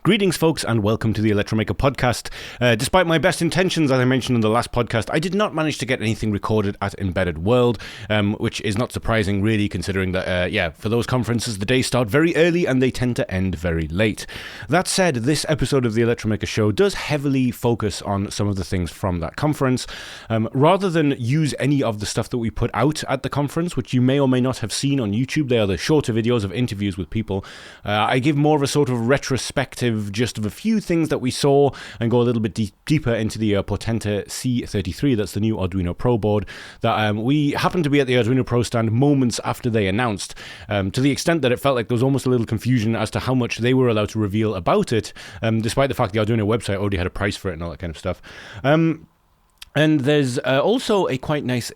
Greetings, folks, and welcome to the Electromaker podcast. Despite my best intentions, as I mentioned in the last podcast, I did not manage to get anything recorded at Embedded World, which is not surprising, really, considering that, for those conferences, the days start very early and they tend to end very late. That said, this episode of the Electromaker Show does heavily focus on some of the things from that conference. Rather than use any of the stuff that we put out at the conference, which you may or may not have seen on YouTube, they are the shorter videos of interviews with people, I give more of a sort of retrospective just of a few things that we saw and go a little bit deeper into the Potenta C33, that's the new Arduino Pro board, that we happened to be at the Arduino Pro stand moments after they announced, to the extent that it felt like there was almost a little confusion as to how much they were allowed to reveal about it, despite the fact the Arduino website already had a price for it and all that kind of stuff. And there's also a quite nice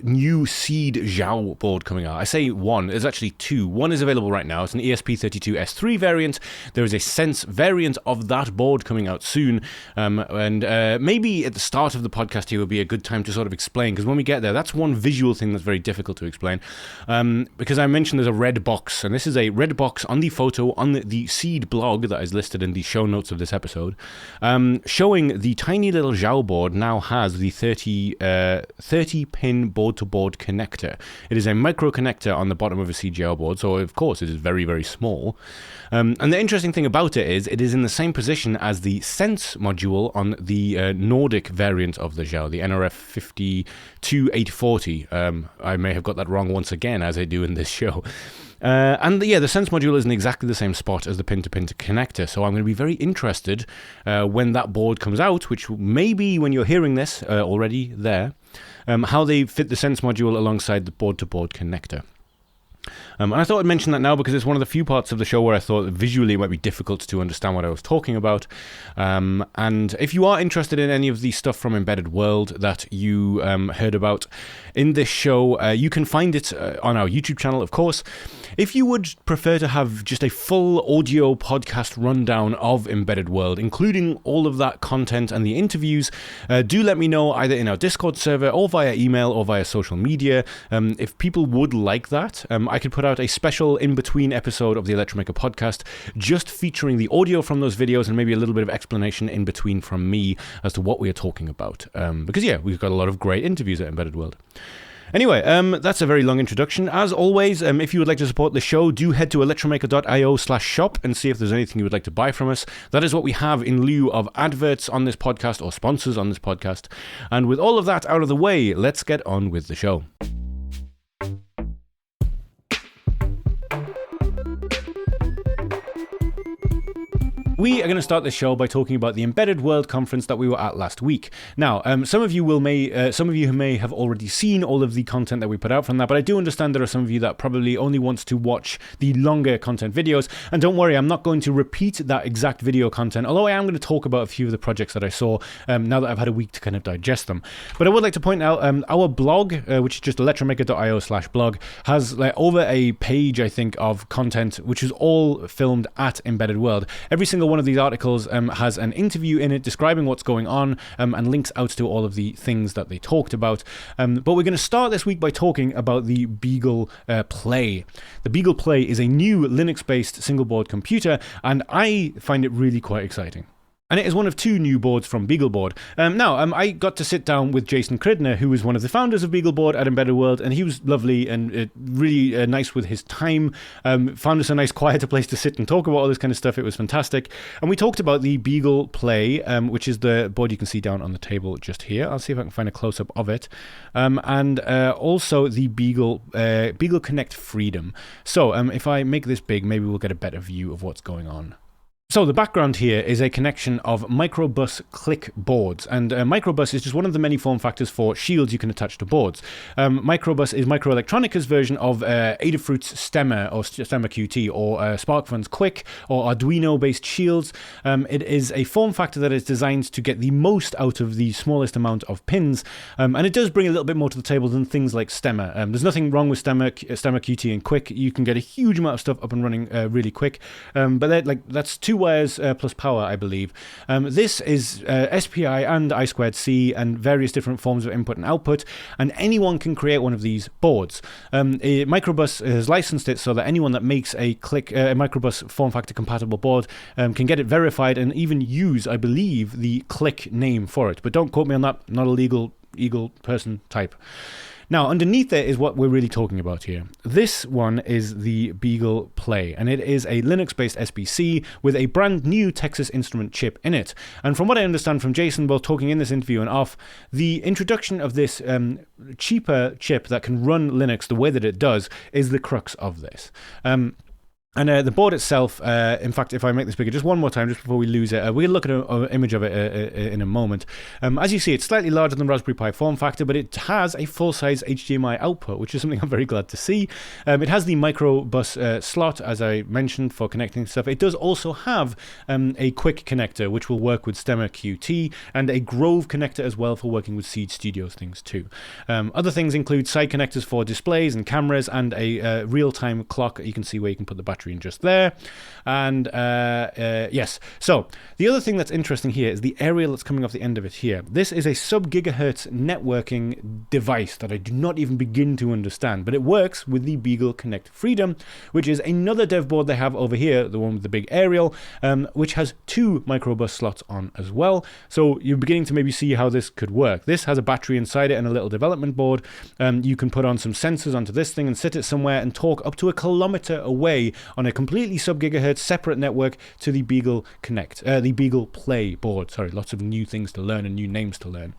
new Xiao board coming out. I say one, there's actually two. One is available right now. It's an ESP32S3 variant. There is a Sense variant of that board coming out soon. And maybe at the start of the podcast here would be a good time to sort of explain, because when we get there, that's one visual thing that's very difficult to explain. Because I mentioned there's a red box, and this is a red box on the photo on the Seed blog that is listed in the show notes of this episode, showing the tiny little Xiao board now has the 30 pin board-to-board connector. It is a micro connector on the bottom of a CGL board, so of course it is very, very small. And the interesting thing about it is in the same position as the Sense module on the Nordic variant of the Xiao, the NRF52840. I may have got that wrong once again, as I do in this show. The Sense module is in exactly the same spot as the pin-to-pin connector, so I'm going to be very interested when that board comes out, which may be when you're hearing this already there, how they fit the Sense module alongside the board-to-board connector. And I thought I'd mention that now because it's one of the few parts of the show where I thought visually it might be difficult to understand what I was talking about. And if you are interested in any of the stuff from Embedded World that you heard about in this show, you can find it on our YouTube channel, of course. If you would prefer to have just a full audio podcast rundown of Embedded World, including all of that content and the interviews, do let me know either in our Discord server or via email or via social media. If people would like that, I could put out a special in-between episode of the Electromaker podcast just featuring the audio from those videos and maybe a little bit of explanation in between from me as to what we are talking about. Because we've got a lot of great interviews at Embedded World. Anyway, that's a very long introduction. As always, if you would like to support the show, do head to electromaker.io/shop and see if there's anything you would like to buy from us. That is what we have in lieu of adverts on this podcast or sponsors on this podcast. And with all of that out of the way, let's get on with the show. We are going to start the show by talking about the Embedded World conference that we were at last week. Now, some of you may have already seen all of the content that we put out from that, but I do understand there are some of you that probably only wants to watch the longer content videos. And don't worry, I'm not going to repeat that exact video content, although I am going to talk about a few of the projects that I saw now that I've had a week to kind of digest them. But I would like to point out our blog, which is just electromaker.io/blog, has over a page, I think, of content, which is all filmed at Embedded World. Every single one of these articles has an interview in it describing what's going on and links out to all of the things that they talked about. But we're going to start this week by talking about the Beagle Play. The Beagle Play is a new Linux-based single-board computer, and I find it really quite exciting. And it is one of two new boards from BeagleBoard. I got to sit down with Jason Cridner, who is one of the founders of BeagleBoard at Embedded World, and he was lovely and really nice with his time. Found us a nice, quieter place to sit and talk about all this kind of stuff. It was fantastic. And we talked about the Beagle Play, which is the board you can see down on the table just here. I'll see if I can find a close-up of it. And also the Beagle Connect Freedom. So if I make this big, maybe we'll get a better view of what's going on. So the background here is a connection of microbus click boards, and microbus is just one of the many form factors for shields you can attach to boards. Microbus is Microelectronica's version of Adafruit's Stemma or Stemma QT or Sparkfun's Quick or Arduino-based shields. It is a form factor that is designed to get the most out of the smallest amount of pins, and it does bring a little bit more to the table than things like Stemma. There's nothing wrong with Stemma QT and Quick. You can get a huge amount of stuff up and running really quick, but that's two wires plus power, I believe. This is SPI and I2C and various different forms of input and output, and anyone can create one of these boards. Microbus has licensed it so that anyone that makes a Microbus form factor compatible board can get it verified and even use, I believe, the Click name for it. But don't quote me on that, not a legal person type. Now, underneath it is what we're really talking about here. This one is the Beagle Play, and it is a Linux-based SBC with a brand new Texas Instrument chip in it. And from what I understand from Jason, both talking in this interview and off, the introduction of this cheaper chip that can run Linux the way that it does is the crux of this. And the board itself, in fact, if I make this bigger just one more time, just before we lose it, we'll look at an image of it in a moment. As you see, it's slightly larger than Raspberry Pi form factor, but it has a full-size HDMI output, which is something I'm very glad to see. It has the microbus slot, as I mentioned, for connecting stuff. It does also have a quick connector, which will work with Stemmer QT, and a Grove connector as well for working with SeeedStudio things too. Other things include side connectors for displays and cameras, and a real-time clock. You can see where you can put the battery in just there. And yes, so the other thing that's interesting here is the aerial that's coming off the end of it here. This is a sub-gigahertz networking device that I do not even begin to understand, but it works with the Beagle Connect Freedom, which is another dev board they have over here, the one with the big aerial, which has 2 microbus slots on as well. So you're beginning to maybe see how this could work. This has a battery inside it and a little development board. You can put on some sensors onto this thing and sit it somewhere and talk up to a kilometer away on a completely sub-gigahertz separate network to the Beagle Connect, the Beagle Play board. Sorry, lots of new things to learn and new names to learn.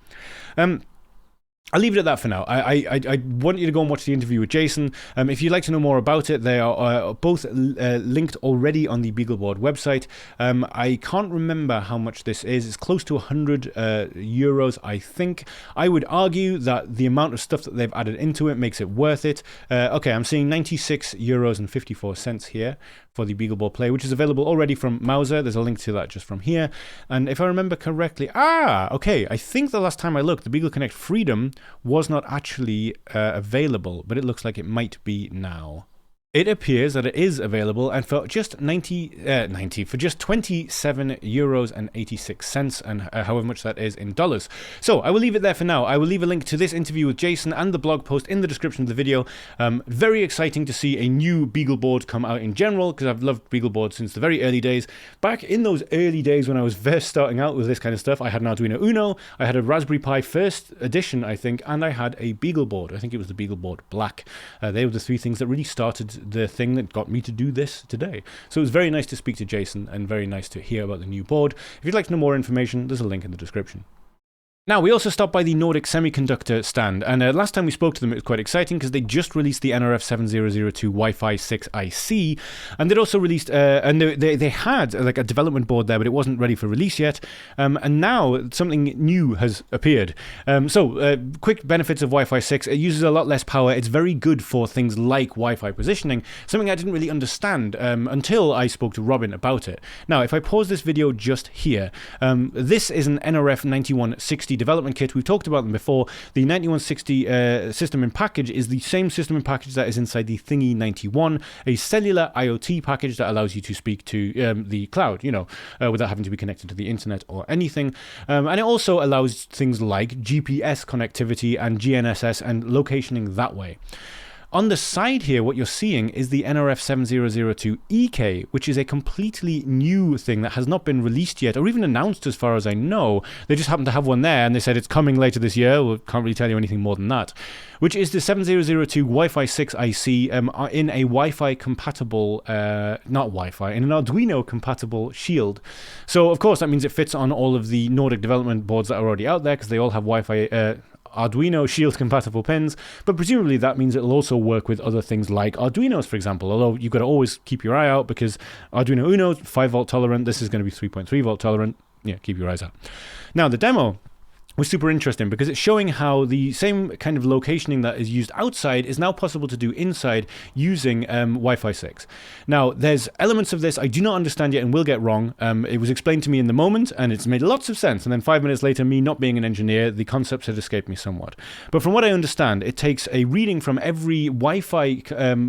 I'll leave it at that for now. I want you to go and watch the interview with Jason. If you'd like to know more about it, they are both linked already on the BeagleBoard website. I can't remember how much this is. It's close to 100 euros, I think. I would argue that the amount of stuff that they've added into it makes it worth it. Okay, I'm seeing 96 euros and 54 cents here for the BeagleBoard Play, which is available already from Mauser. There's a link to that just from here. And if I remember correctly, okay, I think the last time I looked, the Beagle Connect Freedom was not actually available, but it looks like it might be now. It appears that it is available, and for just for just 27 euros and 86 cents, and however much that is in dollars. So I will leave it there for now. I will leave a link to this interview with Jason and the blog post in the description of the video. Very exciting to see a new BeagleBoard come out in general, because I've loved BeagleBoard since the very early days. Back in those early days when I was first starting out with this kind of stuff, I had an Arduino Uno, I had a Raspberry Pi first edition, I think, and I had a BeagleBoard. I think it was the BeagleBoard Black. They were the 3 things that really started the thing that got me to do this today. So it was very nice to speak to Jason and very nice to hear about the new board. If you'd like to know more information, there's a link in the description. Now, we also stopped by the Nordic Semiconductor stand, and last time we spoke to them, it was quite exciting because they just released the NRF7002 Wi-Fi 6 IC, and they'd also released, and they had like a development board there, but it wasn't ready for release yet, and now something new has appeared. Quick benefits of Wi-Fi 6, it uses a lot less power, it's very good for things like Wi-Fi positioning, something I didn't really understand until I spoke to Robin about it. Now, if I pause this video just here, this is an NRF 9160 development kit. We've talked about them before. The 9160 system in package is the same system in package that is inside the Thingy 91, a cellular IoT package that allows you to speak to the cloud, without having to be connected to the internet or anything. And it also allows things like GPS connectivity and GNSS and locationing that way. On the side here, what you're seeing is the NRF7002 EK, which is a completely new thing that has not been released yet, or even announced as far as I know. They just happen to have one there, and they said it's coming later this year. We can't really tell you anything more than that. Which is the 7002 Wi-Fi 6 IC in a Wi-Fi compatible, in an Arduino compatible shield. So, of course, that means it fits on all of the Nordic development boards that are already out there, because they all have Wi-Fi Arduino Shield compatible pins, but presumably that means it'll also work with other things like Arduinos, for example, although you've got to always keep your eye out because Arduino Uno 5 volt tolerant, this is going to be 3.3 volt tolerant. Yeah, keep your eyes out. Now the demo was super interesting because it's showing how the same kind of locationing that is used outside is now possible to do inside using Wi-Fi 6. Now, there's elements of this I do not understand yet and will get wrong. It was explained to me in the moment and it's made lots of sense. And then 5 minutes later, me not being an engineer, the concepts had escaped me somewhat. But from what I understand, it takes a reading from every Wi-Fi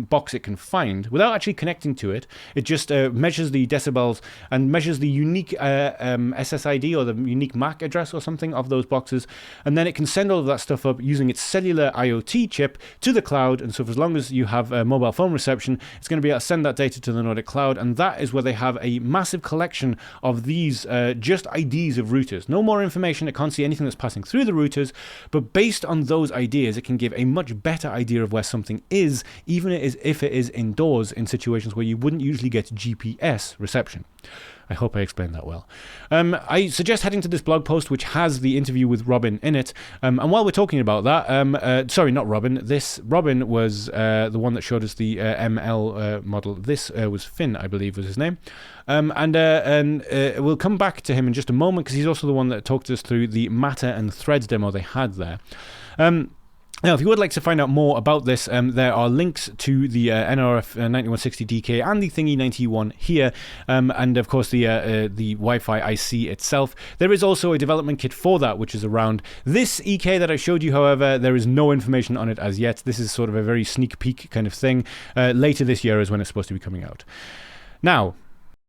box it can find without actually connecting to it. It just measures the decibels and measures the unique SSID or the unique MAC address or something of those boxes. And then it can send all of that stuff up using its cellular IoT chip to the cloud. And so for as long as you have a mobile phone reception, it's going to be able to send that data to the Nordic cloud. And that is where they have a massive collection of these just IDs of routers. No more information. It can't see anything that's passing through the routers. But based on those ideas, it can give a much better idea of where something is, even if it is indoors in situations where you wouldn't usually get GPS reception. I hope I explained that well. I suggest heading to this blog post, which has the interview with Robin in it. And while we're talking about that, sorry, not Robin. Robin was the one that showed us the ML model. This was Finn, I believe, was his name. And we'll come back to him in just a moment because he's also the one that talked us through the Matter and Threads demo they had there. Now, if you would like to find out more about this, there are links to the NRF 9160DK and the Thingy 91 here, and of course the Wi-Fi IC itself. There is also a development kit for that, which is around this EK that I showed you. However, there is no information on it as yet. This is sort of a very sneak peek kind of thing. Later this year is when it's supposed to be coming out. Now,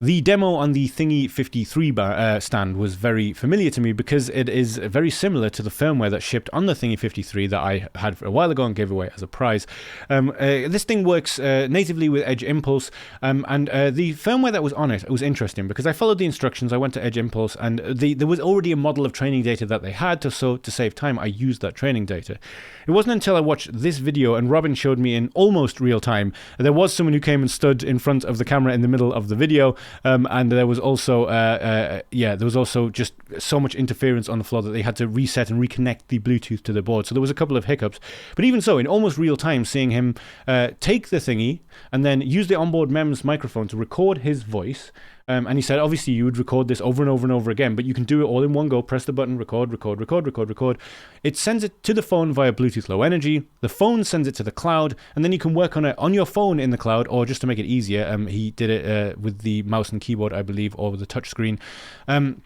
the demo on the Thingy 53 stand was very familiar to me because it is very similar to the firmware that shipped on the Thingy 53 that I had for a while ago and gave away as a prize. This thing works natively with Edge Impulse, and the firmware that was on it was interesting because I followed the instructions. I went to Edge Impulse, and there was already a model of training data that they had, so to save time, I used that training data. It wasn't until I watched this video and Robin showed me in almost real time. There was someone who came and stood in front of the camera in the middle of the video. And there was also, just so much interference on the floor that they had to reset and reconnect the Bluetooth to the board. So there was a couple of hiccups. But even so, in almost real time, seeing him take the Thingy and then use the onboard MEMS microphone to record his voice. And he said, obviously, you would record this over and over and over again, but you can do it all in one go. Press the button, record, record, record, record, record. It sends it to the phone via Bluetooth Low Energy. The phone sends it to the cloud, and then you can work on it on your phone in the cloud, or just to make it easier, he did it with the mouse and keyboard, I believe, or with the touch screen. And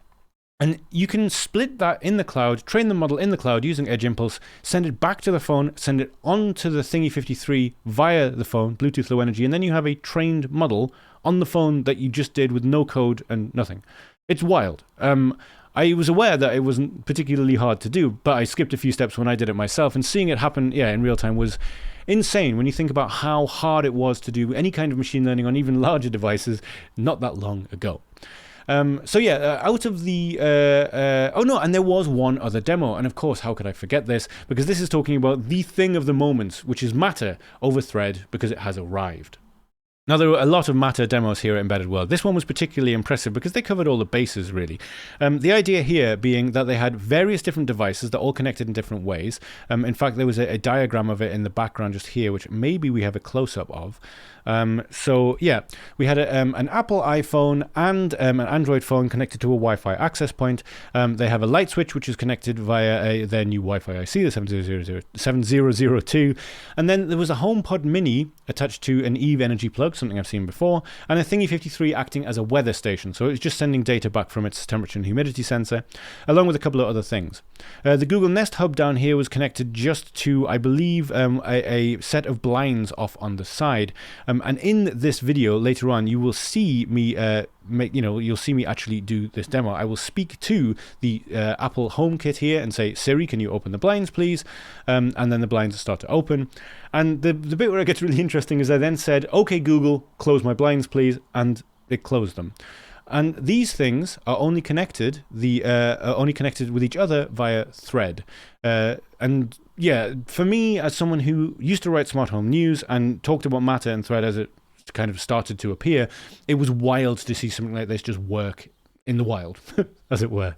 you can split that in the cloud, train the model in the cloud using Edge Impulse, send it back to the phone, send it onto the Thingy 53 via the phone, Bluetooth Low Energy, and then you have a trained model on the phone that you just did with no code and nothing. It's wild. I was aware that it wasn't particularly hard to do, but I skipped a few steps when I did it myself, and seeing it happen, in real time was insane when you think about how hard it was to do any kind of machine learning on even larger devices not that long ago. Out of the... and there was one other demo, and of course, how could I forget this? Because this is talking about the thing of the moment, which is Matter over Thread, because it has arrived. Now, there were a lot of Matter demos here at Embedded World. This one was particularly impressive because they covered all the bases, really. The idea here being that they had various different devices that all connected in different ways. In fact, there was a diagram of it in the background just here, which maybe we have a close-up of. We had an Apple iPhone and an Android phone connected to a Wi-Fi access point. They have a light switch, which is connected via their new Wi-Fi IC, the 7002. And then there was a HomePod Mini attached to an Eve Energy plug, something I've seen before, and a Thingy 53 acting as a weather station. So it's just sending data back from its temperature and humidity sensor, along with a couple of other things. The Google Nest Hub down here was connected just to, I believe, a set of blinds off on the side. And in this video later on, you will see me you'll see me actually do this demo. I will speak to the Apple HomeKit here and say, Siri, can you open the blinds, please? And then the blinds start to open. And the bit where it gets really interesting is I then said, okay, Google, close my blinds, please. And it closed them. And these things are only connected with each other via Thread. For me, as someone who used to write smart home news and talked about Matter and Thread as it kind of started to appear, it was wild to see something like this just work in the wild, as it were.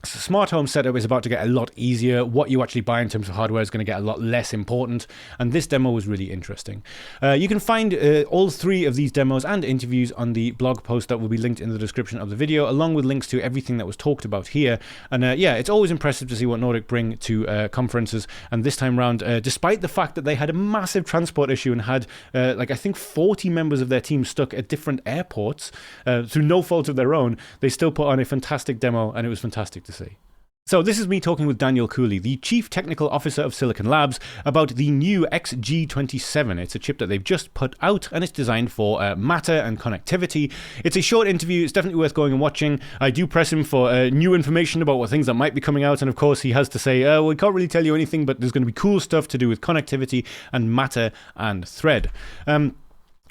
smart home setup is about to get a lot easier. What you actually buy in terms of hardware is going to get a lot less important, and this demo was really interesting. You can find all 3 of these demos and interviews on the blog post that will be linked in the description of the video, along with links to everything that was talked about here. And yeah, it's always impressive to see what Nordic bring to conferences, and this time round, despite the fact that they had a massive transport issue and had like I think 40 members of their team stuck at different airports through no fault of their own, they still put on a fantastic demo, and it was fantastic to see. So this is me talking with Daniel Cooley, the Chief Technical Officer of Silicon Labs, about the new XG27. It's a chip that they've just put out, and it's designed for Matter and connectivity. It's a short interview. It's definitely worth going and watching. I do press him for new information about what things that might be coming out, and of course he has to say, well, we can't really tell you anything, but there's going to be cool stuff to do with connectivity and Matter and Thread.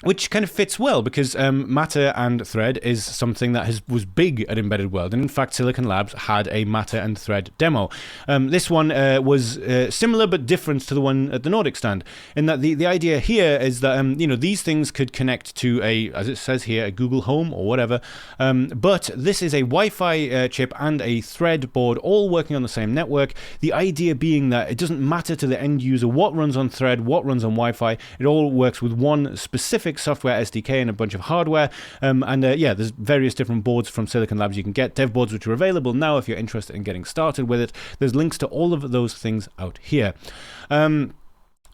Which kind of fits well, because Matter and Thread is something that was big at Embedded World, and in fact Silicon Labs had a Matter and Thread demo. This one was similar but different to the one at the Nordic stand, in that the idea here is that these things could connect to as it says here, a Google Home or whatever, but this is a Wi-Fi chip and a Thread board all working on the same network. The idea being that it doesn't matter to the end user what runs on Thread, what runs on Wi-Fi, it all works with one specific software SDK and a bunch of hardware, yeah, there's various different boards from Silicon Labs you can get, dev boards which are available now if you're interested in getting started with it. There's links to all of those things out here.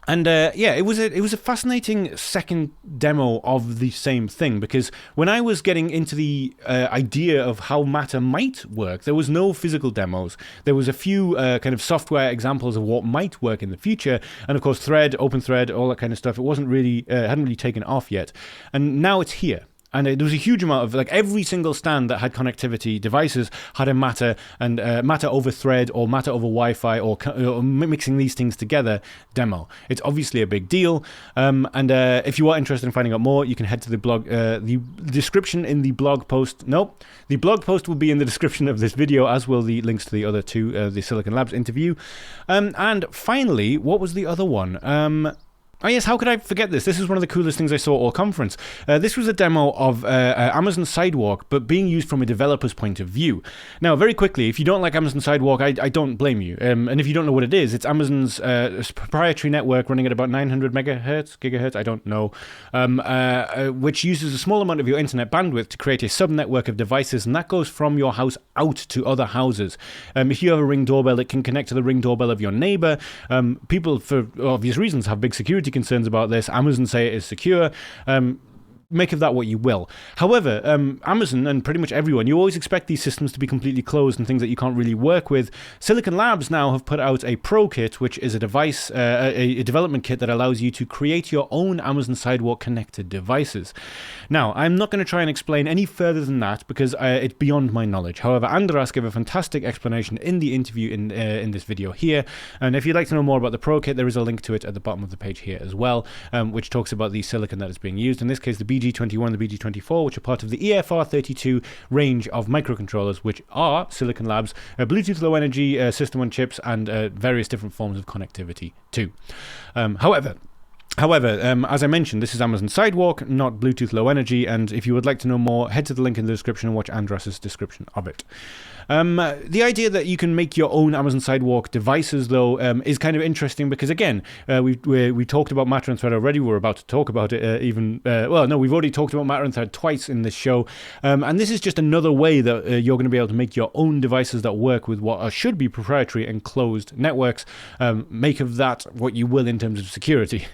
Yeah, it was a fascinating second demo of the same thing, because when I was getting into the idea of how Matter might work, there was no physical demos. There was a few kind of software examples of what might work in the future, and of course Thread, OpenThread, all that kind of stuff. It wasn't really hadn't really taken off yet, and now it's here. And there was a huge amount of, like, every single stand that had connectivity devices had a Matter and Matter over Thread or Matter over Wi-Fi or mixing these things together demo. It's obviously a big deal. If you are interested in finding out more, you can head to the blog, the description in the blog post. Nope, the blog post will be in the description of this video, as will the links to the other 2, the Silicon Labs interview. And finally, what was the other one? Oh yes, how could I forget this? This is one of the coolest things I saw at all conference. This was a demo of Amazon Sidewalk, but being used from a developer's point of view. Now, very quickly, if you don't like Amazon Sidewalk, I don't blame you. And if you don't know what it is, it's Amazon's proprietary network running at about 900 gigahertz, I don't know, which uses a small amount of your internet bandwidth to create a sub-network of devices, and that goes from your house out to other houses. If you have a Ring doorbell, it can connect to the Ring doorbell of your neighbor. People, for obvious reasons, have big security concerns about this. Amazon say it is secure. Make of that what you will. However, Amazon and pretty much everyone, you always expect these systems to be completely closed and things that you can't really work with. Silicon Labs now have put out a Pro Kit, which is a device, a development kit that allows you to create your own Amazon Sidewalk connected devices. Now, I'm not going to try and explain any further than that because it's beyond my knowledge. However, Andras gave a fantastic explanation in the interview in this video here. And if you'd like to know more about the Pro Kit, there is a link to it at the bottom of the page here as well, which talks about the silicon that is being used. In this case, the BG21, the BG24, which are part of the EFR32 range of microcontrollers, which are Silicon Labs Bluetooth Low Energy system on chips and various different forms of connectivity too. However, as I mentioned, this is Amazon Sidewalk, not Bluetooth Low Energy, and if you would like to know more, head to the link in the description and watch Andras' description of it. The idea that you can make your own Amazon Sidewalk devices, though, is kind of interesting because, again, we talked about Matter and Thread already. We're about to talk about it we've already talked about Matter and Thread twice in this show. And this is just another way that you're going to be able to make your own devices that work with what should be proprietary and closed networks. Make of that what you will in terms of security.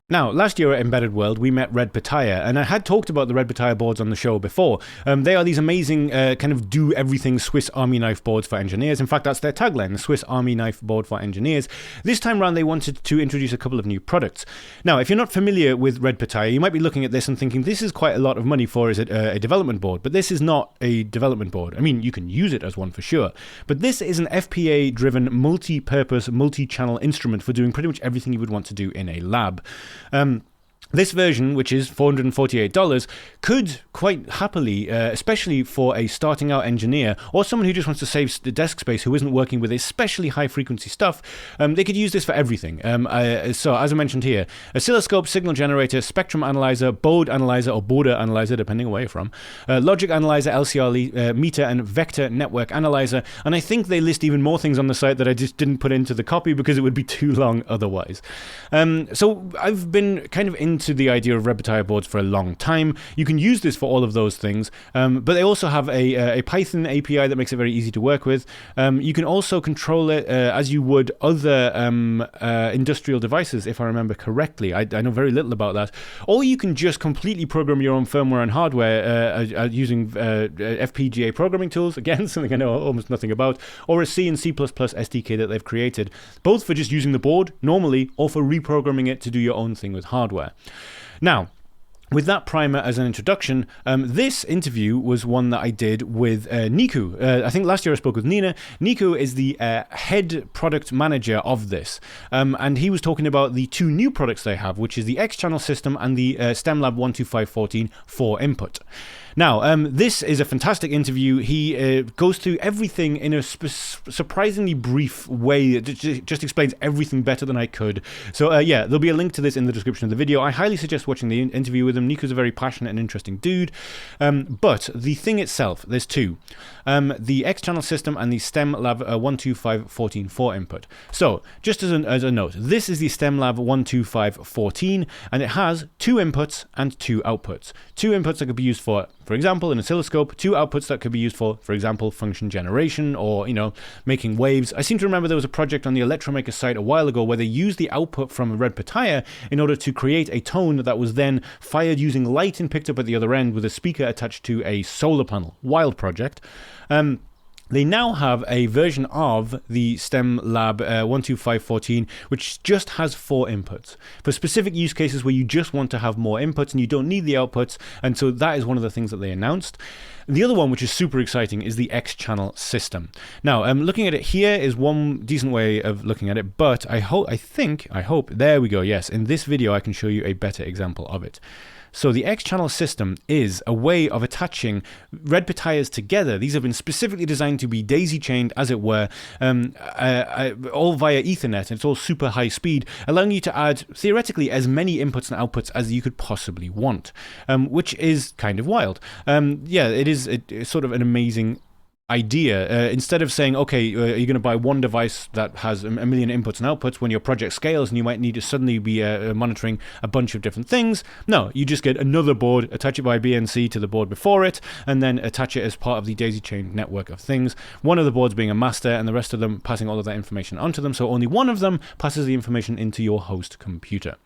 Now, last year at Embedded World, we met Red Pataya, and I had talked about the Red Pataya boards on the show before. They are these amazing kind of do-everything Swiss Army knife boards for engineers. In fact, that's their tagline, the Swiss Army knife board for engineers. This time around, they wanted to introduce a couple of new products. Now, if you're not familiar with Red Pataya, you might be looking at this and thinking, this is quite a lot of money for a development board, but this is not a development board. I mean, you can use it as one for sure, but this is an FPA-driven, multi-purpose, multi-channel instrument for doing pretty much everything you would want to do in a lab. This version, which is $448, could quite happily, especially for a starting out engineer or someone who just wants to save the desk space who isn't working with especially high frequency stuff, they could use this for everything. So as I mentioned here, oscilloscope, signal generator, spectrum analyzer, Bode analyzer or Bode analyzer, depending on where you're from, logic analyzer, LCR meter, and vector network analyzer. And I think they list even more things on the site that I just didn't put into the copy because it would be too long otherwise. So I've been kind of into the idea of Redpetire boards for a long time. You can use this for all of those things, but they also have a Python API that makes it very easy to work with. You can also control it as you would other industrial devices, if I remember correctly. I know very little about that. Or you can just completely program your own firmware and hardware using FPGA programming tools, again, something I know almost nothing about, or a C and C++ SDK that they've created, both for just using the board normally or for reprogramming it to do your own thing with hardware. Now, with that primer as an introduction, this interview was one that I did with Niku. I think last year I spoke with Nina. Niku is the head product manager of this. And he was talking about the two new products they have, which is the X-channel system and the STEMLab 12514 4-input. Now, this is a fantastic interview. He goes through everything in a surprisingly brief way. It just explains everything better than I could. So, yeah, there'll be a link to this in the description of the video. I highly suggest watching the interview with him. Niku's a very passionate and interesting dude. But the thing itself, there's two. The X-channel system and the STEMLab 12514 4-input. So, just as a note, this is the STEMLab 12514, and it has 2 inputs and 2 outputs. 2 inputs that could be used for example, an oscilloscope, 2 outputs that could be used for example, function generation or, making waves. I seem to remember there was a project on the Electromaker site a while ago where they used the output from a Redpetire in order to create a tone that was then fired using light and picked up at the other end with a speaker attached to a solar panel. Wild project. They now have a version of the STEMLab 12514, which just has 4 inputs for specific use cases where you just want to have more inputs and you don't need the outputs. And so that is one of the things that they announced. The other one, which is super exciting, is the X-channel system. Now, looking at it here is one decent way of looking at it, but I hope, there we go, yes, in this video I can show you a better example of it. So the X-channel system is a way of attaching Redpetires together. These have been specifically designed to be daisy-chained, as it were, all via Ethernet, and it's all super high speed, allowing you to add, theoretically, as many inputs and outputs as you could possibly want, which is kind of wild. Yeah, it's sort of an amazing idea. Instead of saying, okay, you're going to buy one device that has a million inputs and outputs when your project scales and you might need to suddenly be monitoring a bunch of different things. No, you just get another board, attach it by BNC to the board before it, and then attach it as part of the daisy-chained network of things. One of the boards being a master and the rest of them passing all of that information onto them, so only one of them passes the information into your host computer.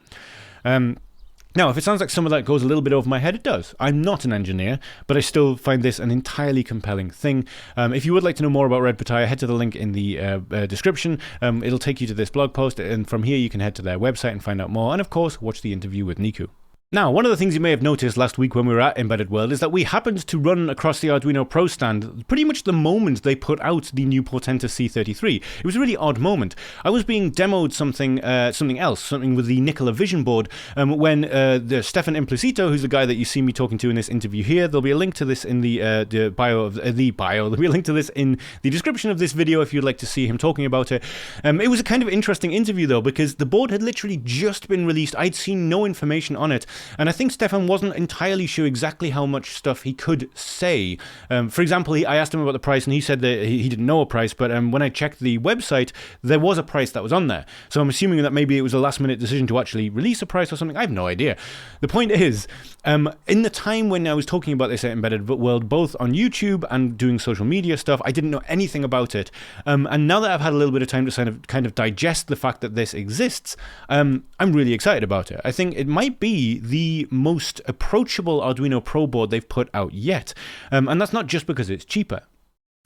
Now, if it sounds like some of that goes a little bit over my head, it does. I'm not an engineer, but I still find this an entirely compelling thing. If you would like to know more about Redpetire, head to the link in the description. It'll take you to this blog post, and from here you can head to their website and find out more. And of course, watch the interview with Niku. Now, one of the things you may have noticed last week when we were at Embedded World is that we happened to run across the Arduino Pro stand pretty much the moment they put out the new Portenta C33. It was a really odd moment. I was being demoed something with the Nicola Vision board, when the Stefan Implicito, who's the guy that you see me talking to in this interview here, there'll be a link to this in the bio, there'll be a link to this in the description of this video if you'd like to see him talking about it. It was a kind of interesting interview though, because the board had literally just been released. I'd seen no information on it. And I think Stefan wasn't entirely sure exactly how much stuff he could say. For example, I asked him about the price, and he said that he didn't know a price, but when I checked the website, there was a price that was on there. So I'm assuming that maybe it was a last-minute decision to actually release a price or something. I have no idea. The point is, in the time when I was talking about this at Embedded World, both on YouTube and doing social media stuff, I didn't know anything about it. And now that I've had a little bit of time to kind of digest the fact that this exists, I'm really excited about it. I think it might be the most approachable Arduino Pro board they've put out yet. And that's not just because it's cheaper.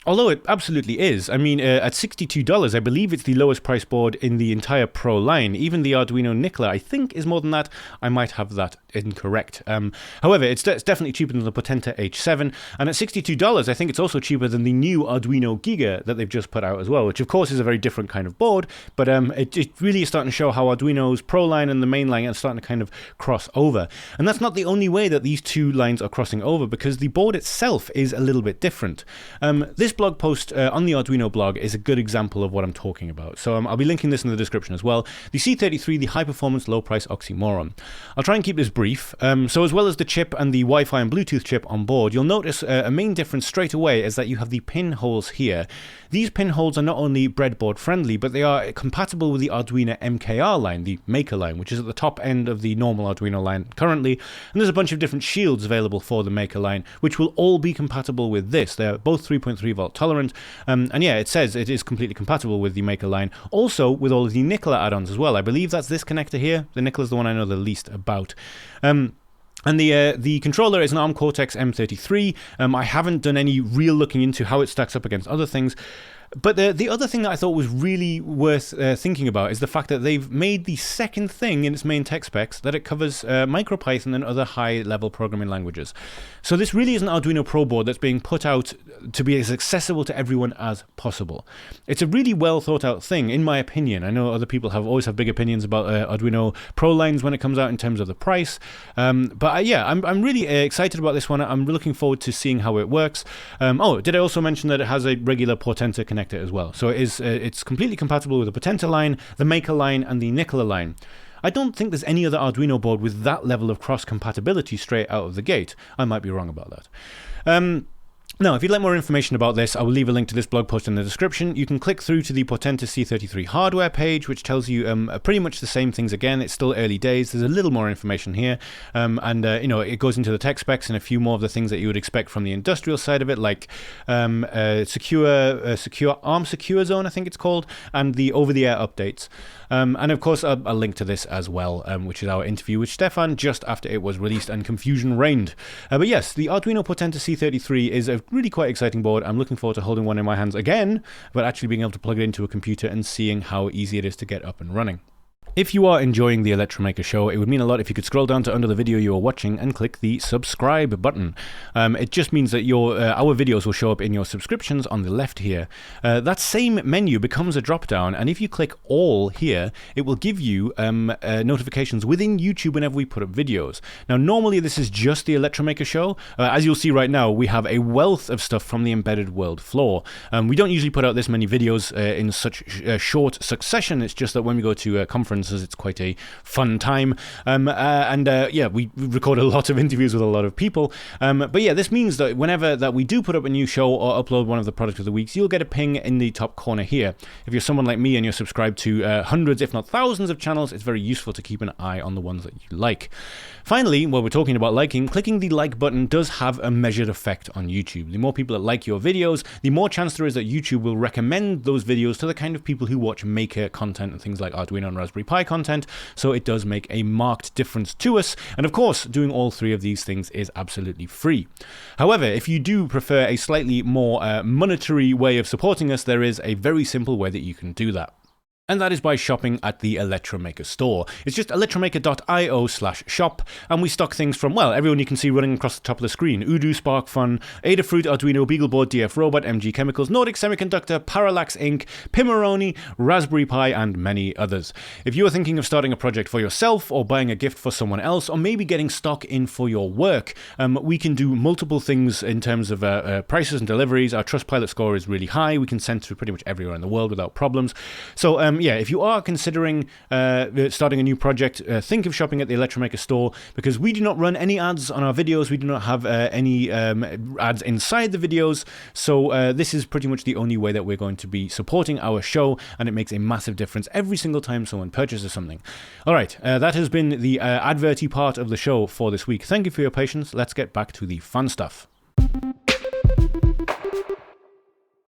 Although it absolutely is. I mean, at $62, I believe it's the lowest price board in the entire Pro line. Even the Arduino Nicola, I think, is more than that. I might have that incorrect. However, it's definitely cheaper than the Potenta H7. And at $62, I think it's also cheaper than the new Arduino Giga that they've just put out as well, which of course is a very different kind of board. But it really is starting to show how Arduino's Pro line and the main line are starting to kind of cross over. And that's not the only way that these two lines are crossing over, because the board itself is a little bit different. This blog post on the Arduino blog is a good example of what I'm talking about. So I'll be linking this in the description as well. The C33, the high performance, low price oxymoron. I'll try and keep this brief. So as well as the chip and the Wi-Fi and Bluetooth chip on board, you'll notice a main difference straight away is that you have the pin holes here. These pin holes are not only breadboard friendly, but they are compatible with the Arduino MKR line, the Maker line, which is at the top end of the normal Arduino line currently. And there's a bunch of different shields available for the Maker line, which will all be compatible with this. They're both 3.3 volt tolerant. And yeah, it says it is completely compatible with the Maker line. Also with all of the Nicola add-ons as well. I believe that's this connector here. The Nicola is the one I know the least about. And the controller is an ARM Cortex M33. I haven't done any real looking into how it stacks up against other things. But the other thing that I thought was really worth thinking about is the fact that they've made the second thing in its main tech specs that it covers MicroPython and other high-level programming languages. So this really is an Arduino Pro board that's being put out to be as accessible to everyone as possible. It's a really well thought out thing, in my opinion. I know other people always have big opinions about Arduino Pro lines when it comes out in terms of the price. But yeah, I'm really excited about this one. I'm looking forward to seeing how it works. Oh, did I also mention that it has a regular Potenta connector as well? So it's completely compatible with the Potenta line, the Maker line, and the Nicola line. I don't think there's any other Arduino board with that level of cross-compatibility straight out of the gate. I might be wrong about that. Now, if you'd like more information about this, I will leave a link to this blog post in the description. You can click through to the Potenta C33 hardware page, which tells you pretty much the same things again. It's still early days. There's a little more information here. You know, it goes into the tech specs and a few more of the things that you would expect from the industrial side of it, like secure ARM Secure Zone, I think it's called, and the over-the-air updates. And of course, I'll link to this as well, which is our interview with Stefan just after it was released and confusion reigned. But yes, the Arduino Potenta C33 is a really quite exciting board. I'm looking forward to holding one in my hands again, but actually being able to plug it into a computer and seeing how easy it is to get up and running. If you are enjoying the Electromaker Show, it would mean a lot if you could scroll down to under the video you are watching and click the subscribe button. It just means that our videos will show up in your subscriptions on the left here. That same menu becomes a drop-down, and if you click all here, it will give you notifications within YouTube whenever we put up videos. Now, normally this is just the Electromaker Show. As you'll see right now, we have a wealth of stuff from the embedded world floor. We don't usually put out this many videos in such short succession. It's just that when we go to conferences, it's quite a fun time. Yeah, we record a lot of interviews with a lot of people. But yeah, this means that whenever that we do put up a new show or upload one of the product of the weeks, you'll get a ping in the top corner here. If you're someone like me and you're subscribed to hundreds, if not thousands of channels, it's very useful to keep an eye on the ones that you like. Finally, while we're talking about liking, clicking the like button does have a measured effect on YouTube. The more people that like your videos, the more chance there is that YouTube will recommend those videos to the kind of people who watch maker content and things like Arduino and Raspberry Pi content, so it does make a marked difference to us. And of course, doing all three of these things is absolutely free. However, if you do prefer a slightly more monetary way of supporting us, there is a very simple way that you can do that. And that is by shopping at the Electromaker store. It's just electromaker.io/shop, and we stock things from, well, everyone you can see running across the top of the screen. Udo, Sparkfun, Adafruit, Arduino, BeagleBoard, DF Robot, MG Chemicals, Nordic Semiconductor, Parallax Inc., Pimoroni, Raspberry Pi, and many others. If you are thinking of starting a project for yourself, or buying a gift for someone else, or maybe getting stock in for your work, we can do multiple things in terms of prices and deliveries. Our Trustpilot score is really high. We can send to pretty much everywhere in the world without problems. So, yeah, if you are considering starting a new project, think of shopping at the Electromaker store, because we do not run any ads on our videos. We do not have any ads inside the videos. So this is pretty much the only way that we're going to be supporting our show, and it makes a massive difference every single time someone purchases something. All right, that has been the adverty part of the show for this week. Thank you for your patience. Let's get back to the fun stuff.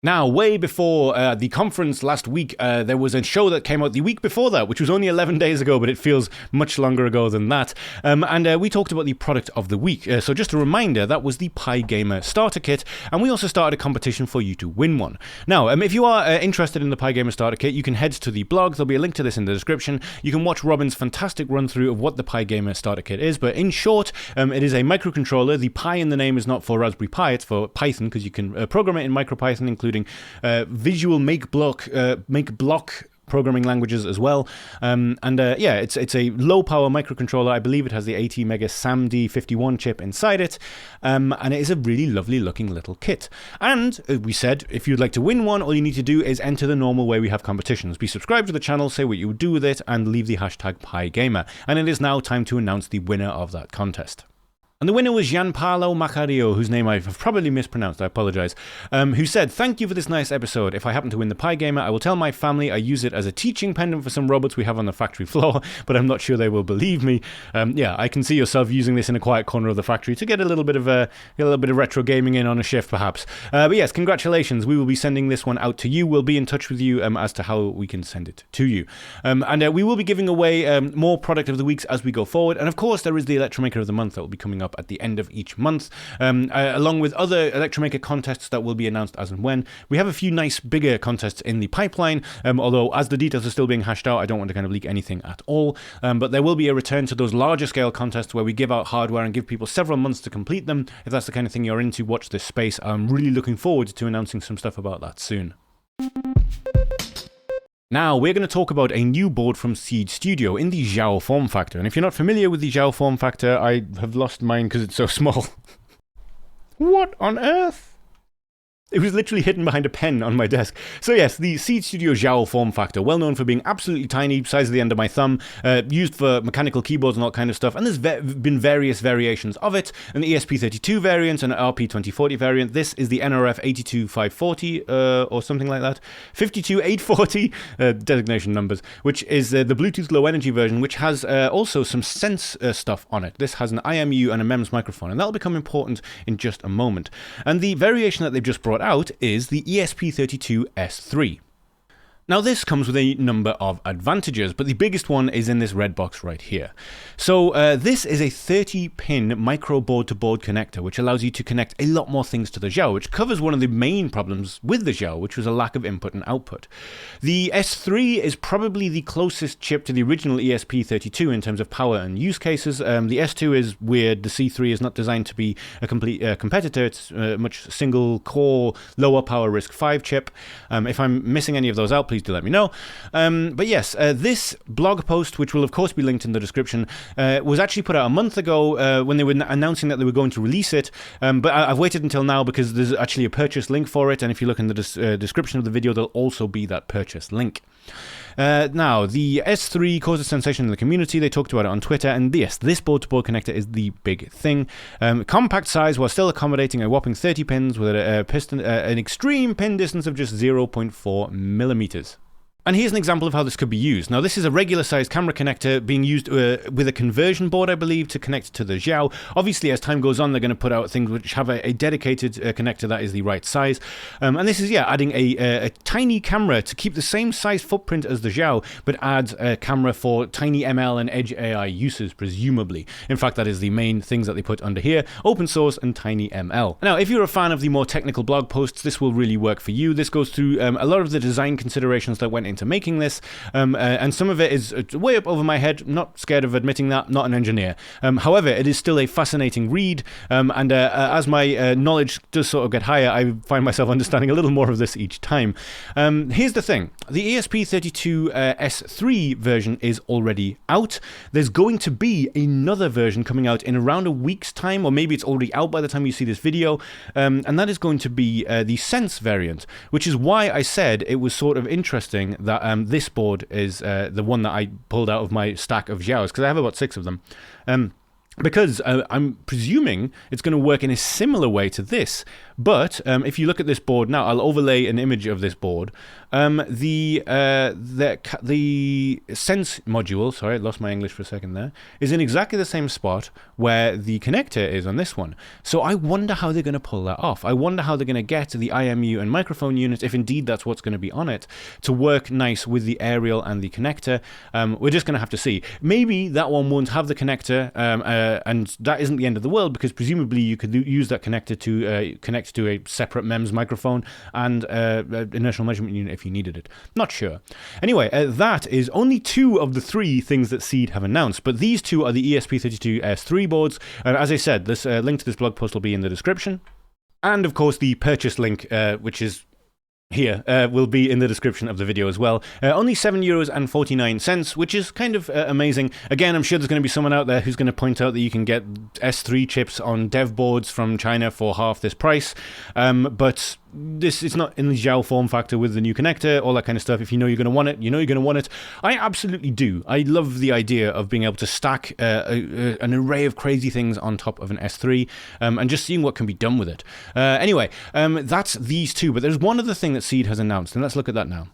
Now, way before the conference last week, there was a show that came out the week before that, which was only 11 days ago, but it feels much longer ago than that. And we talked about the product of the week. So just a reminder, that was the Pi Gamer Starter Kit, and we also started a competition for you to win one. Now, if you are interested in the Pi Gamer Starter Kit, you can head to the blog. There'll be a link to this in the description. You can watch Robin's fantastic run-through of what the Pi Gamer Starter Kit is, but in short, it is a microcontroller. The Pi in the name is not for Raspberry Pi, it's for Python, because you can program it in MicroPython, including visual make block programming languages as well. Yeah, it's a low power microcontroller. I believe it has the ATmega SAMD51 chip inside it, and it is a really lovely looking little kit. And we said if you'd like to win one, all you need to do is enter the normal way we have competitions. Be subscribed to the channel, say what you would do with it, and leave the hashtag PiGamer. And it is now time to announce the winner of that contest. And the winner was Gianpaolo Macario, whose name I've probably mispronounced, I apologise, who said, "Thank you for this nice episode. If I happen to win the Pi Gamer, I will tell my family I use it as a teaching pendant for some robots we have on the factory floor, but I'm not sure they will believe me." Yeah, I can see yourself using this in a quiet corner of the factory to get a little bit of retro gaming in on a shift, perhaps. But yes, congratulations. We will be sending this one out to you. We'll be in touch with you as to how we can send it to you. And we will be giving away more product of the weeks as we go forward. And of course, there is the Electromaker of the Month that will be coming up at the end of each month, along with other Electromaker contests that will be announced as and when. We have a few nice bigger contests in the pipeline, although as the details are still being hashed out, I don't want to kind of leak anything at all. But there will be a return to those larger scale contests where we give out hardware and give people several months to complete them. If that's the kind of thing you're into, watch this space. I'm really looking forward to announcing some stuff about that soon. Now, we're going to talk about a new board from SeeedStudio in the Xiao form factor. And if you're not familiar with the Xiao form factor, I have lost mine because it's so small. What on earth? It was literally hidden behind a pen on my desk. So yes, the SeeedStudio Xiao form factor, well known for being absolutely tiny, size of the end of my thumb, used for mechanical keyboards and all kind of stuff, and there's been various variations of it, an ESP32 variant and an RP2040 variant. This is the NRF 82540, or something like that, 52840, designation numbers, which is the Bluetooth low energy version, which has also some sense stuff on it. This has an IMU and a MEMS microphone, and that'll become important in just a moment. And the variation that they've just brought out is the ESP32S3. Now this comes with a number of advantages, but the biggest one is in this red box right here. So this is a 30-pin micro board-to-board connector, which allows you to connect a lot more things to the Xiao, which covers one of the main problems with the Xiao, which was a lack of input and output. The S3 is probably the closest chip to the original ESP32 in terms of power and use cases. The S2 is weird. The C3 is not designed to be a complete competitor. It's much single-core, lower power RISC-V chip. If I'm missing any of those out, please do let me know. But yes, this blog post, which will of course be linked in the description, was actually put out a month ago when they were announcing that they were going to release it. But I've waited until now because there's actually a purchase link for it, and if you look in the description of the video, there'll also be that purchase link. Now, the S3 caused a sensation in the community. They talked about it on Twitter, and yes, this board-to-board connector is the big thing. Compact size while still accommodating a whopping 30 pins with an extreme pin distance of just 0.4 millimeters. And here's an example of how this could be used. Now, this is a regular-sized camera connector being used with a conversion board, I believe, to connect to the Xiao. Obviously, as time goes on, they're going to put out things which have a dedicated connector that is the right size. And this is, adding a tiny camera to keep the same size footprint as the Xiao, but adds a camera for tiny ML and edge AI uses, presumably. In fact, that is the main things that they put under here, open source and tiny ML. Now, if you're a fan of the more technical blog posts, this will really work for you. This goes through a lot of the design considerations that went into making this, and some of it is way up over my head. Not scared of admitting that, not an engineer. However, it is still a fascinating read, and as my knowledge does sort of get higher, I find myself understanding a little more of this each time. Here's the thing. The ESP32S3 version is already out. There's going to be another version coming out in around a week's time, or maybe it's already out by the time you see this video, and that is going to be the Sense variant, which is why I said it was sort of interesting that this board is the one that I pulled out of my stack of Xiaos, because I have about 6 of them. because I'm presuming it's going to work in a similar way to this. But if you look at this board now, I'll overlay an image of this board. The Sense module, sorry, I lost my English for a second there, is in exactly the same spot where the connector is on this one. So I wonder how they're going to pull that off. I wonder how they're going to get the IMU and microphone unit, if indeed that's what's going to be on it, to work nice with the aerial and the connector. We're just going to have to see. Maybe that one won't have the connector, and that isn't the end of the world, because presumably you could use that connector to connect to a separate MEMS microphone and inertial measurement unit if you needed it. Not sure. Anyway, that is only 2 of the 3 things that Seeed have announced, but these 2 are the ESP32S3 boards. As I said, this link to this blog post will be in the description. And of course, the purchase link, which is here, will be in the description of the video as well. Only €7.49, which is kind of amazing. Again, I'm sure there's going to be someone out there who's going to point out that you can get S3 chips on dev boards from China for half this price. But this is not in the Xiao form factor with the new connector, all that kind of stuff. If you know you're going to want it, you know you're going to want it. I absolutely do. I love the idea of being able to stack an array of crazy things on top of an S3 and just seeing what can be done with it. Anyway, that's these 2, but there's one other thing that Seeed has announced, and let's look at that now.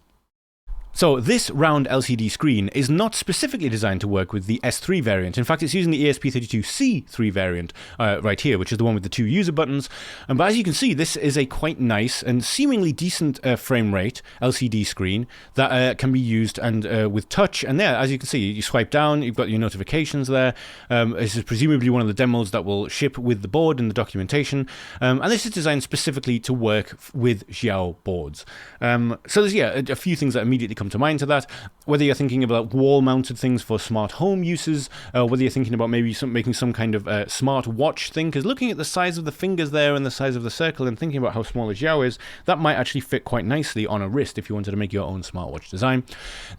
So this round LCD screen is not specifically designed to work with the S3 variant. In fact, it's using the ESP32C3 variant right here, which is the one with the 2 user buttons. But as you can see, this is a quite nice and seemingly decent frame rate LCD screen that can be used and with touch. And there, as you can see, you swipe down, you've got your notifications there. This is presumably one of the demos that will ship with the board and the documentation. And this is designed specifically to work with Xiao boards. So there's, a few things that immediately come to mind to that, whether you're thinking about wall-mounted things for smart home uses, whether you're thinking about maybe making some kind of smart watch thing, because looking at the size of the fingers there and the size of the circle and thinking about how small a Xiao is, that might actually fit quite nicely on a wrist if you wanted to make your own smartwatch design.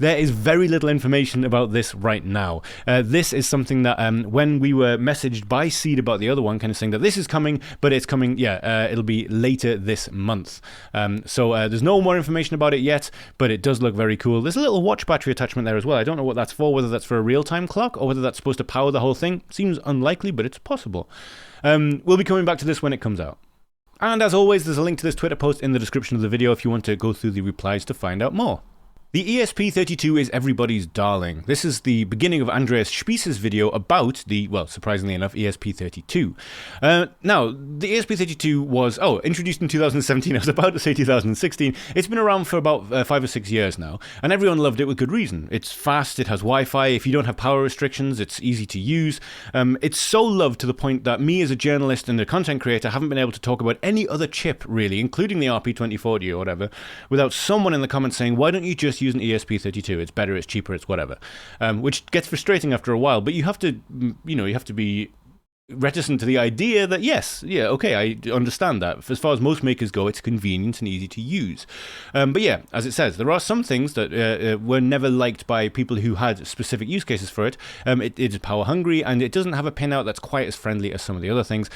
There is very little information about this right now. This is something that when we were messaged by Seed about the other one, kind of saying that this is coming, but it's coming, it'll be later this month. So there's no more information about it yet, but it does look very cool. There's a little watch battery attachment there as well. I don't know what that's for, whether that's for a real-time clock or whether that's supposed to power the whole thing. Seems unlikely, but it's possible. We'll be coming back to this when it comes out. And as always, there's a link to this Twitter post in the description of the video if you want to go through the replies to find out more. The ESP32 is everybody's darling. This is the beginning of Andreas Spiess's video about the, well, surprisingly enough, ESP32. Now, the ESP32 was, introduced in 2017. I was about to say 2016. It's been around for about 5 or 6 years now, and everyone loved it with good reason. It's fast, it has Wi-Fi. If you don't have power restrictions, it's easy to use. It's so loved to the point that me as a journalist and a content creator haven't been able to talk about any other chip, really, including the RP2040 or whatever, without someone in the comments saying, why don't you just use an ESP32? It's better, it's cheaper, it's whatever. Which gets frustrating after a while, but you have to be reticent to the idea that I understand that. As far as most makers go, it's convenient and easy to use. But yeah, as it says, there are some things that were never liked by people who had specific use cases for it. It is power hungry, and it doesn't have a pinout that's quite as friendly as some of the other things.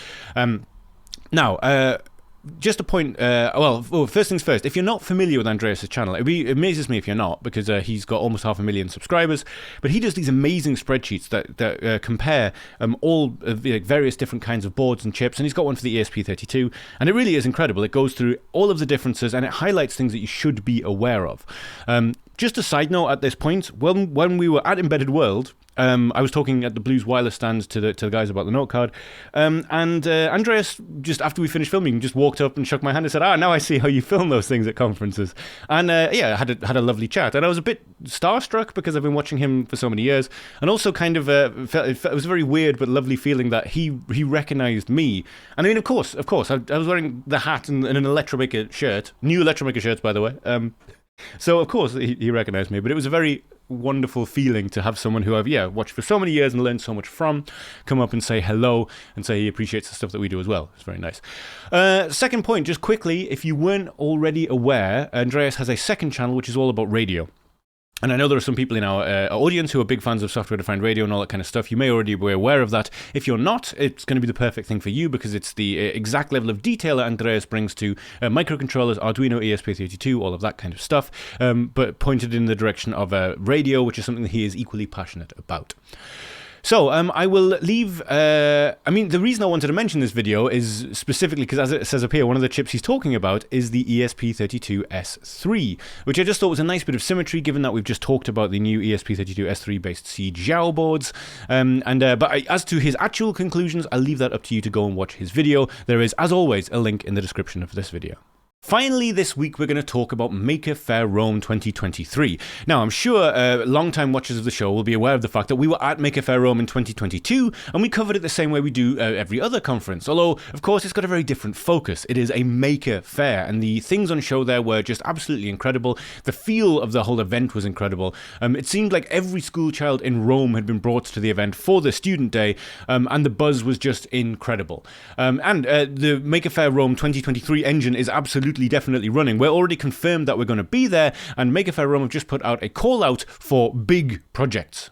Just a point, first things first, if you're not familiar with Andreas' channel, it amazes me if you're not, because he's got almost 500,000 subscribers, but he does these amazing spreadsheets that compare all various different kinds of boards and chips, and he's got one for the ESP32, and it really is incredible. It goes through all of the differences, and it highlights things that you should be aware of. Just a side note at this point, when we were at Embedded World, I was talking at the Blues Wireless stand to the guys about the note card, and Andreas, just after we finished filming, just walked up and shook my hand and said, now I see how you film those things at conferences. And had a lovely chat, and I was a bit starstruck because I've been watching him for so many years, and also kind of felt it was a very weird but lovely feeling that he recognized me. And I mean, of course, I was wearing the hat and an Electromaker shirt, new Electromaker shirts, by the way. So of course he recognized me, but it was a very wonderful feeling to have someone who I've watched for so many years and learned so much from come up and say hello and say he appreciates the stuff that we do as well. It's very nice. Second point, just quickly, if you weren't already aware, Andreas has a second channel which is all about radio. And I know there are some people in our audience who are big fans of software-defined radio and all that kind of stuff. You may already be aware of that. If you're not, it's going to be the perfect thing for you because it's the exact level of detail that Andreas brings to microcontrollers, Arduino, ESP32, all of that kind of stuff, but pointed in the direction of radio, which is something that he is equally passionate about. So I will leave, the reason I wanted to mention this video is specifically because, as it says up here, one of the chips he's talking about is the ESP32S3, which I just thought was a nice bit of symmetry, given that we've just talked about the new ESP32S3 based Xiao boards. But as to his actual conclusions, I'll leave that up to you to go and watch his video. There is, as always, a link in the description of this video. Finally, this week we're going to talk about Maker Faire Rome 2023. Now, I'm sure long-time watchers of the show will be aware of the fact that we were at Maker Faire Rome in 2022, and we covered it the same way we do every other conference. Although, of course, it's got a very different focus. It is a maker fair, and the things on show there were just absolutely incredible. The feel of the whole event was incredible. It seemed like every school child in Rome had been brought to the event for the student day, and the buzz was just incredible. The Maker Faire Rome 2023 engine is absolutely definitely running. We're already confirmed that we're going to be there, and Maker Faire Rome have just put out a call out for big projects.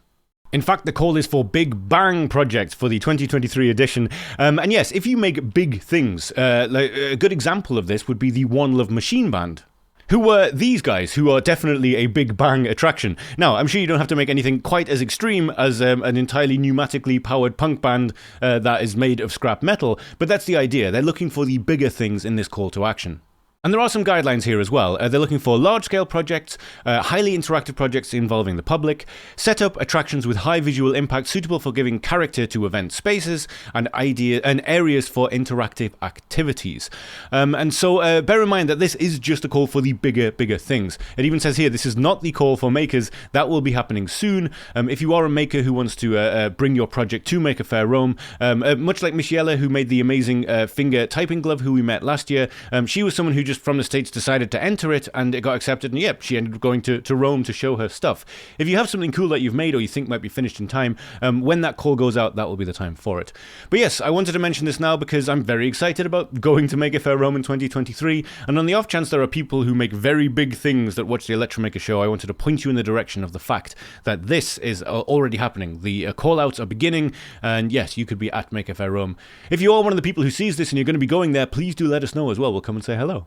In fact, the call is for Big Bang projects for the 2023 edition. And yes, if you make big things, like a good example of this would be the One Love Machine Band. Who were these guys, who are definitely a Big Bang attraction. Now, I'm sure you don't have to make anything quite as extreme as an entirely pneumatically powered punk band that is made of scrap metal, but that's the idea. They're looking for the bigger things in this call to action. And there are some guidelines here as well. They're looking for large-scale projects, highly interactive projects involving the public, set up attractions with high visual impact suitable for giving character to event spaces, and areas for interactive activities. And so bear in mind that this is just a call for the bigger things. It even says here, this is not the call for makers. That will be happening soon. If you are a maker who wants to bring your project to Maker Faire Rome, much like Michelle, who made the amazing finger typing glove, who we met last year, she was someone who just from the States decided to enter it, and it got accepted, and yep, she ended up going to Rome to show her stuff. If you have something cool that you've made or you think might be finished in time, when that call goes out, that will be the time for it. But yes, I wanted to mention this now because I'm very excited about going to Maker Faire Rome in 2023, and on the off chance there are people who make very big things that watch the Electromaker Show, I wanted to point you in the direction of the fact that this is already happening. The call-outs are beginning, and yes, you could be at Maker Faire Rome. If you are one of the people who sees this and you're going to be going there, please do let us know as well. We'll come and say hello.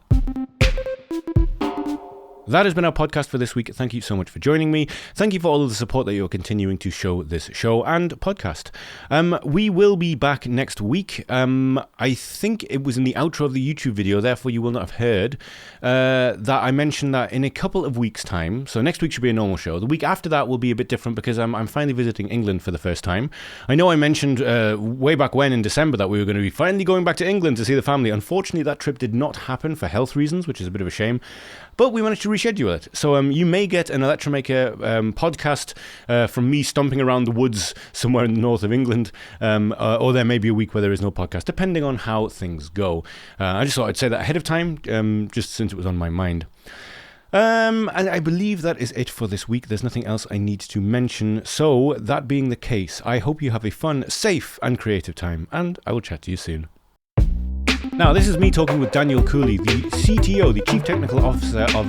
That has been our podcast for this week. Thank you so much for joining me. Thank you for all of the support that you're continuing to show this show and podcast. We will be back next week. I think it was in the outro of the YouTube video, therefore you will not have heard that I mentioned that in a couple of weeks' time, so next week should be a normal show. The week after that will be a bit different because I'm finally visiting England for the first time. I know I mentioned way back when in December that we were going to be finally going back to England to see the family. Unfortunately, that trip did not happen for health reasons, which is a bit of a shame. But we managed to reschedule it. So you may get an Electromaker podcast from me stomping around the woods somewhere in the north of England, or there may be a week where there is no podcast, depending on how things go. I just thought I'd say that ahead of time, just since it was on my mind. And I believe that is it for this week. There's nothing else I need to mention. So that being the case, I hope you have a fun, safe, and creative time, and I will chat to you soon. Now, this is me talking with Daniel Cooley, the CTO, the Chief Technical Officer of